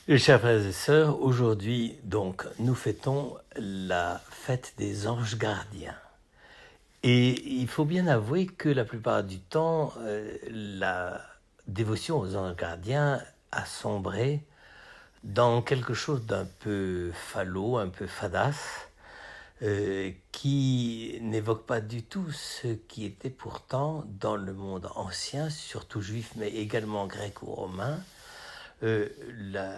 Et chers frères et sœurs, aujourd'hui, donc, nous fêtons la fête des anges gardiens. Et il faut bien avouer que la plupart du temps, la dévotion aux anges gardiens a sombré dans quelque chose d'un peu falot, un peu fadasse, qui n'évoque pas du tout ce qui était pourtant dans le monde ancien, surtout juif, mais également grec ou romain, euh, la,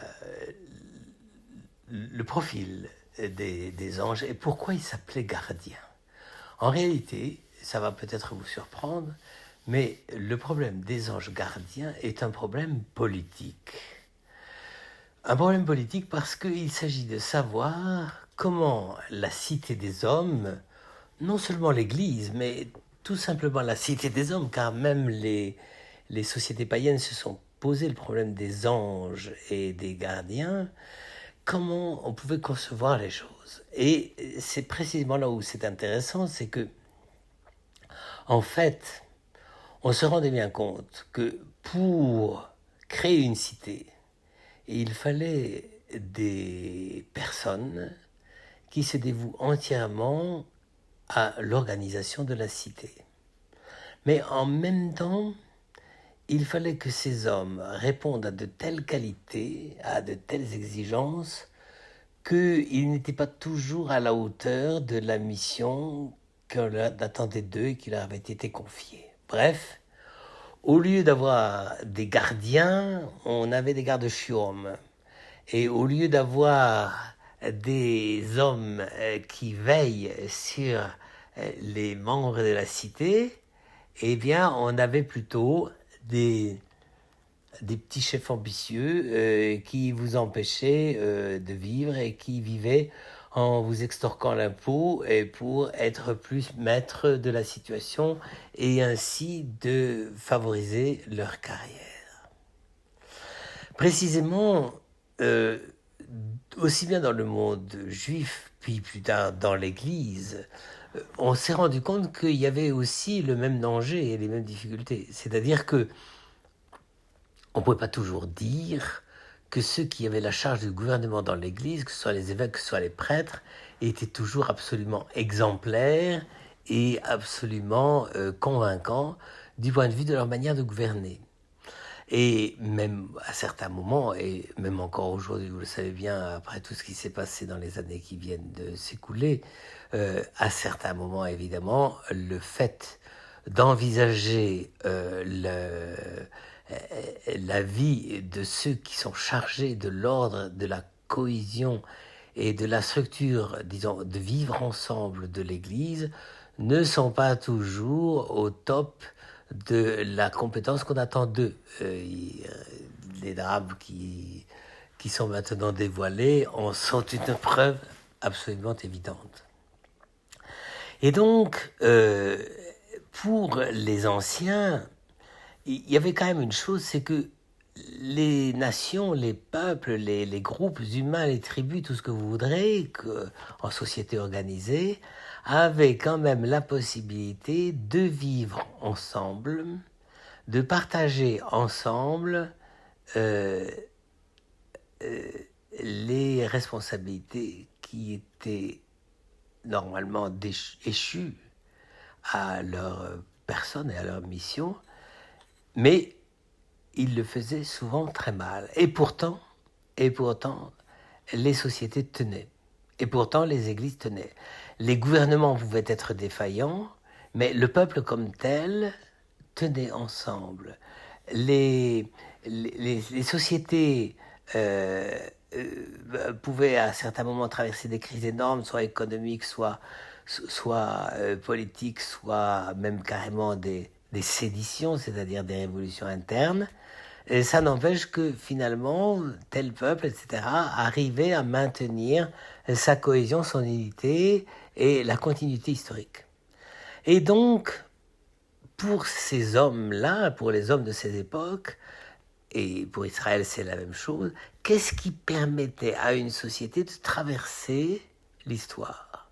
le profil des anges et pourquoi ils s'appelaient gardiens. En réalité, ça va peut-être vous surprendre, mais le problème des anges gardiens est un problème politique. Un problème politique parce qu'il s'agit de savoir comment la cité des hommes, non seulement l'Église, mais tout simplement la cité des hommes, car même les sociétés païennes se sont posé le problème des anges et des gardiens, comment on pouvait concevoir les choses. Et c'est précisément là où c'est intéressant, c'est que, en fait, on se rendait bien compte que pour créer une cité, il fallait des personnes qui se dévouent entièrement à l'organisation de la cité. Mais en même temps, il fallait que ces hommes répondent à de telles qualités, à de telles exigences, qu'ils n'étaient pas toujours à la hauteur de la mission qu'on attendait d'eux et qui leur avait été confiée. Bref, au lieu d'avoir des gardiens, on avait des gardes-chiourmes. Et au lieu d'avoir des hommes qui veillent sur les membres de la cité, eh bien, on avait plutôt des petits chefs ambitieux qui vous empêchaient de vivre et qui vivaient en vous extorquant l'impôt et pour être plus maître de la situation et ainsi de favoriser leur carrière. Précisément, aussi bien dans le monde juif, puis plus tard dans l'Église, on s'est rendu compte qu'il y avait aussi le même danger et les mêmes difficultés. C'est-à-dire que on ne pouvait pas toujours dire que ceux qui avaient la charge du gouvernement dans l'Église, que ce soit les évêques, que ce soit les prêtres, étaient toujours absolument exemplaires et absolument convaincants du point de vue de leur manière de gouverner. Et même à certains moments, et même encore aujourd'hui, vous le savez bien, après tout ce qui s'est passé dans les années qui viennent de s'écouler, à certains moments, évidemment, le fait d'envisager la vie de ceux qui sont chargés de l'ordre, de la cohésion et de la structure, disons, de vivre ensemble de l'Église, ne sont pas toujours au top de la compétence qu'on attend d'eux. Les drames qui sont maintenant dévoilés en sont une preuve absolument évidente. Et donc, pour les anciens, il y avait quand même une chose, c'est que les nations, les peuples, les groupes humains, les tribus, tout ce que vous voudrez, en société organisée, avaient quand même la possibilité de vivre ensemble, de partager ensemble les responsabilités qui étaient normalement échues à leur personne et à leur mission, mais ils le faisaient souvent très mal. Et pourtant, les sociétés tenaient. Et pourtant, les églises tenaient. Les gouvernements pouvaient être défaillants, mais le peuple comme tel tenait ensemble. Les sociétés pouvaient à certains moments traverser des crises énormes, soit économiques, soit politiques, soit même carrément des séditions, c'est-à-dire des révolutions internes. Et ça n'empêche que finalement, tel peuple, etc., arrivait à maintenir sa cohésion, son unité et la continuité historique. Et donc, pour ces hommes-là, pour les hommes de ces époques, et pour Israël c'est la même chose, qu'est-ce qui permettait à une société de traverser l'histoire?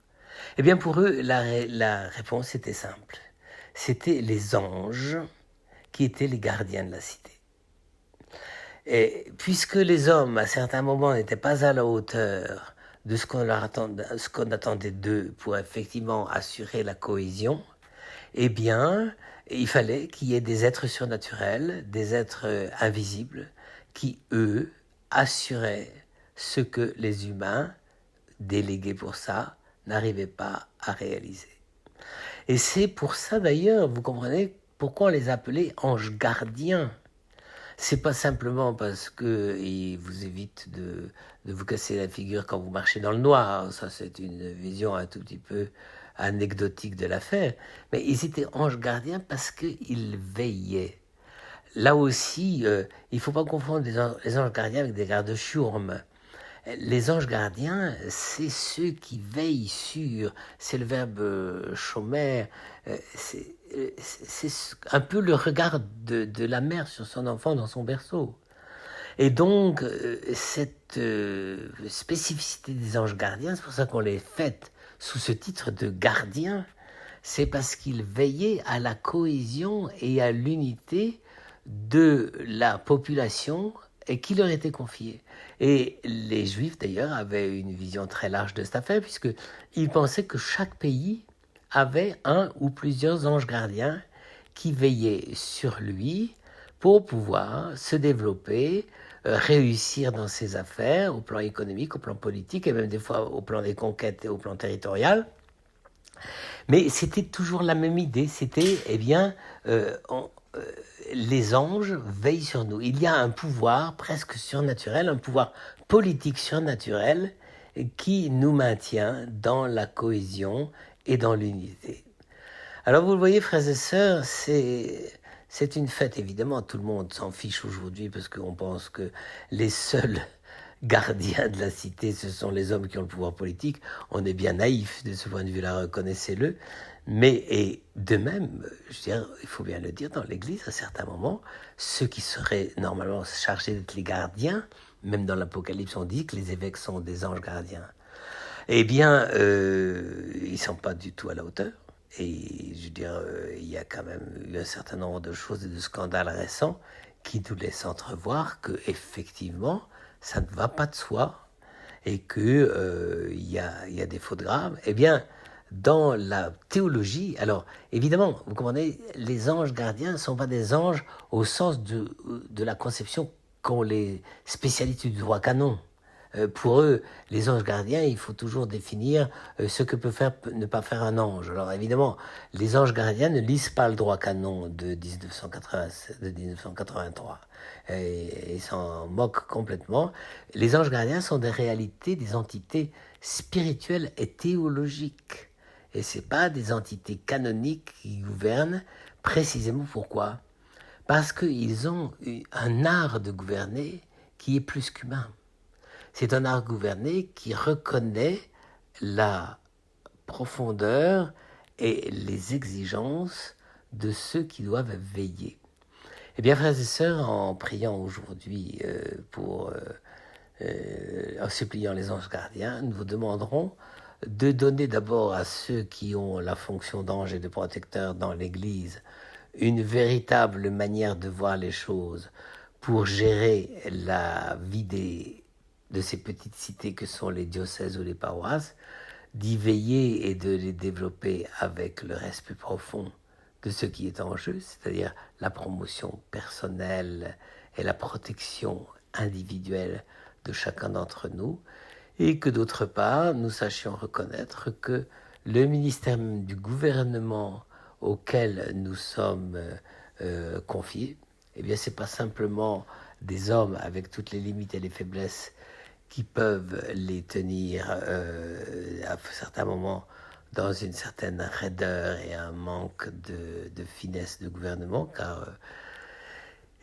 Eh bien pour eux, la réponse était simple. C'était les anges qui étaient les gardiens de la cité. Et puisque les hommes, à certains moments, n'étaient pas à la hauteur de ce qu'on attendait d'eux pour effectivement assurer la cohésion, eh bien, il fallait qu'il y ait des êtres surnaturels, des êtres invisibles, qui, eux, assuraient ce que les humains, délégués pour ça, n'arrivaient pas à réaliser. Et c'est pour ça d'ailleurs, vous comprenez, pourquoi on les appelait anges gardiens. C'est pas simplement parce qu'ils vous évitent de vous casser la figure quand vous marchez dans le noir. Ça, c'est une vision un tout petit peu anecdotique de l'affaire. Mais ils étaient anges gardiens parce qu'ils veillaient. Là aussi, il ne faut pas confondre les anges gardiens avec des gardes-chiourmes. Les anges gardiens, c'est ceux qui veillent sur, c'est le verbe chômer, c'est un peu le regard de la mère sur son enfant dans son berceau. Et donc, cette spécificité des anges gardiens, c'est pour ça qu'on les fête sous ce titre de gardiens, c'est parce qu'ils veillaient à la cohésion et à l'unité de la population et qui leur était confiée. Et les Juifs, d'ailleurs, avaient une vision très large de cette affaire, puisqu'ils pensaient que chaque pays avait un ou plusieurs anges gardiens qui veillaient sur lui pour pouvoir se développer, réussir dans ses affaires, au plan économique, au plan politique, et même des fois au plan des conquêtes et au plan territorial. Mais c'était toujours la même idée, c'était, eh bien, les anges veillent sur nous. Il y a un pouvoir presque surnaturel, un pouvoir politique surnaturel qui nous maintient dans la cohésion et dans l'unité. Alors vous le voyez, frères et sœurs, c'est une fête, évidemment. Tout le monde s'en fiche aujourd'hui parce qu'on pense que les seuls gardiens de la cité, ce sont les hommes qui ont le pouvoir politique. On est bien naïf de ce point de vue-là, reconnaissez-le. Mais, et de même, je veux dire, il faut bien le dire, dans l'Église, à certains moments, ceux qui seraient normalement chargés d'être les gardiens, même dans l'Apocalypse, on dit que les évêques sont des anges gardiens. Eh bien, ils ne sont pas du tout à la hauteur. Et je veux dire, il y a quand même eu un certain nombre de choses et de scandales récents qui nous laissent entrevoir que, effectivement, ça ne va pas de soi et que il y a des fautes graves. Eh bien, dans la théologie, alors évidemment, vous comprenez, les anges gardiens ne sont pas des anges au sens de la conception qu'ont les spécialistes du droit canon. Pour eux, les anges gardiens, il faut toujours définir ce que peut faire, ne pas faire un ange. Alors évidemment, les anges gardiens ne lisent pas le droit canon de 1983. Et ils s'en moquent complètement. Les anges gardiens sont des réalités, des entités spirituelles et théologiques. Et ce n'est pas des entités canoniques qui gouvernent. Précisément pourquoi ? Parce qu'ils ont un art de gouverner qui est plus qu'humain. C'est un art gouverné qui reconnaît la profondeur et les exigences de ceux qui doivent veiller. Eh bien, frères et sœurs, en priant aujourd'hui en suppliant les anges gardiens, nous vous demanderons de donner d'abord à ceux qui ont la fonction d'ange et de protecteur dans l'Église une véritable manière de voir les choses pour gérer la vie de ces petites cités que sont les diocèses ou les paroisses, d'y veiller et de les développer avec le respect profond de ce qui est en jeu, c'est-à-dire la promotion personnelle et la protection individuelle de chacun d'entre nous, et que d'autre part, nous sachions reconnaître que le ministère du gouvernement auquel nous sommes confiés, eh bien, c'est pas simplement des hommes avec toutes les limites et les faiblesses qui peuvent les tenir à certains moments dans une certaine raideur et un manque de finesse de gouvernement, car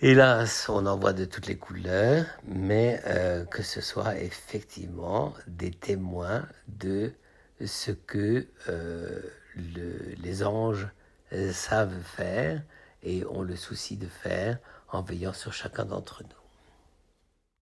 hélas, on en voit de toutes les couleurs, mais que ce soit effectivement des témoins de ce que les anges savent faire et ont le souci de faire en veillant sur chacun d'entre nous.